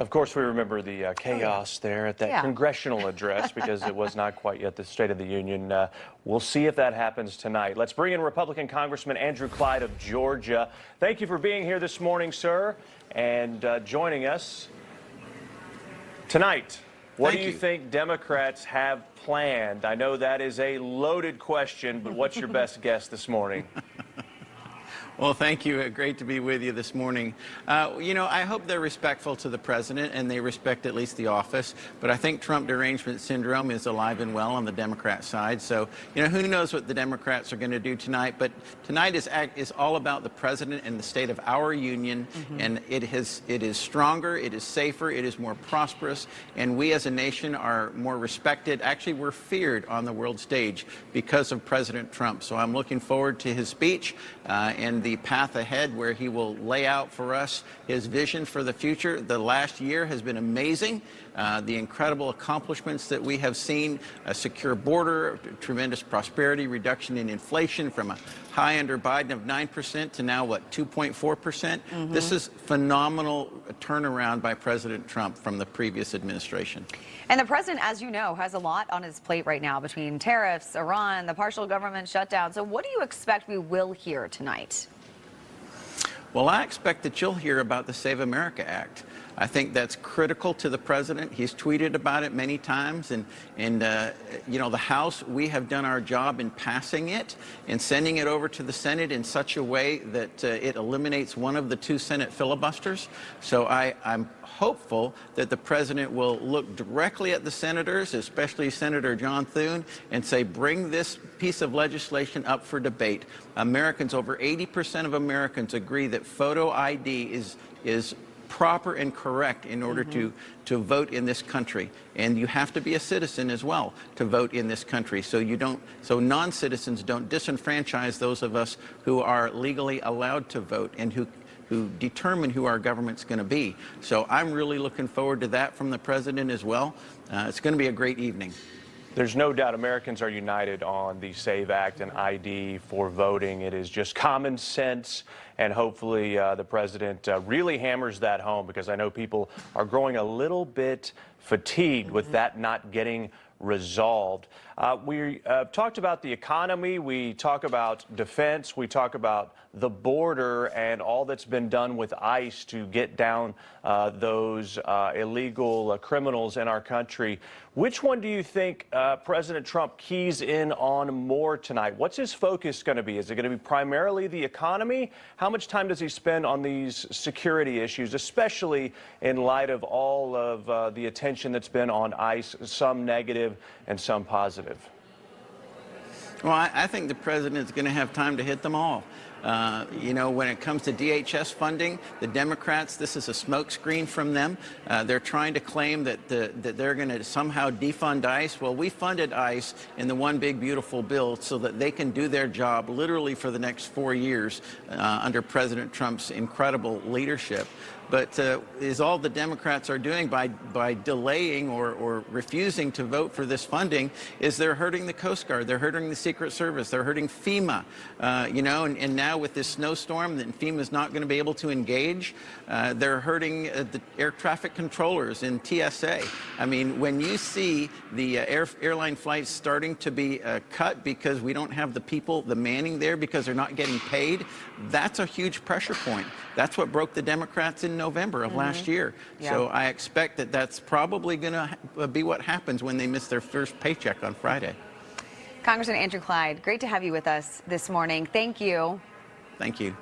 Of course, we remember the chaos there at that congressional address because it was not quite yet the State of the Union. We'll see if that happens tonight. Let's bring in Republican Congressman Andrew Clyde of Georgia. Thank you for being here this morning, sir, and joining us tonight. What do you think Democrats have planned? I know that is a loaded question, but what's your best guess this morning? Well, thank you. Great to be with you this morning. You know, I hope they're respectful to the president and they respect at least the office. But I think Trump derangement syndrome is alive and well on the Democrat side. So, you know, who knows what the Democrats are going to do tonight. But tonight is all about the president and the state of our union. And it is stronger, it is safer, it is more prosperous. And we as a nation are more respected. Actually, we're feared on the world stage because of President Trump. So I'm looking forward to his speech and the path ahead where he will lay out for us his vision for the future. The last year has been amazing. The incredible accomplishments that we have seen, a secure border, tremendous prosperity, reduction in inflation from a high under Biden of 9% to now, what, 2.4%? This is phenomenal turnaround by President Trump from the previous administration. And the president, as you know, has a lot on his plate right now between tariffs, Iran, the partial government shutdown. So what do you expect we will hear tonight? Well, I expect that you'll hear about the Save America Act. I think that's critical to the president. He's tweeted about it many times. And you know, the House, we have done our job in passing it and sending it over to the Senate in such a way that it eliminates one of the two Senate filibusters. So I'm hopeful that the president will look directly at the senators, especially Senator John Thune, and say, bring this piece of legislation up for debate. Americans, over 80% of Americans agree that photo ID is proper and correct in order to vote in this country. And you have to be a citizen as well to vote in this country. So non-citizens don't disenfranchise those of us who are legally allowed to vote and who determine who our government's going to be. So I'm really looking forward to that from the president as well. It's going to be a great evening. There's no doubt Americans are united on the SAVE Act and ID for voting. It is just common sense, and hopefully the president really hammers that home, because I know people are growing a little bit fatigued with that not getting resolved. We talked about the economy, we talk about defense, we talk about the border and all that's been done with ICE to get down those illegal criminals in our country. Which one do you think President Trump keys in on more tonight? What's his focus going to be? Is it going to be primarily the economy? How much time does he spend on these security issues, especially in light of all of the attention that's been on ICE, some negative and some positive? Well, I think the president's going to have time to hit them all. You know, when it comes to DHS funding, the Democrats, this is a smokescreen from them. They're trying to claim that they're going to somehow defund ICE. Well, we funded ICE in the One Big Beautiful Bill so that they can do their job literally for the next 4 years under President Trump's incredible leadership. But is all the Democrats are doing by delaying or refusing to vote for this funding is they're hurting the Coast Guard, they're hurting the Secret Service, they're hurting FEMA, you know, and now with this snowstorm that FEMA's not going to be able to engage, they're hurting the air traffic controllers in TSA. I mean, when you see the airline flights starting to be cut because we don't have the people, the manning there because they're not getting paid, that's a huge pressure point. That's what broke the Democrats in November of last year. So I expect that that's probably going to be what happens when they miss their first paycheck on Friday. Congressman Andrew Clyde, great to have you with us this morning. Thank you. Thank you.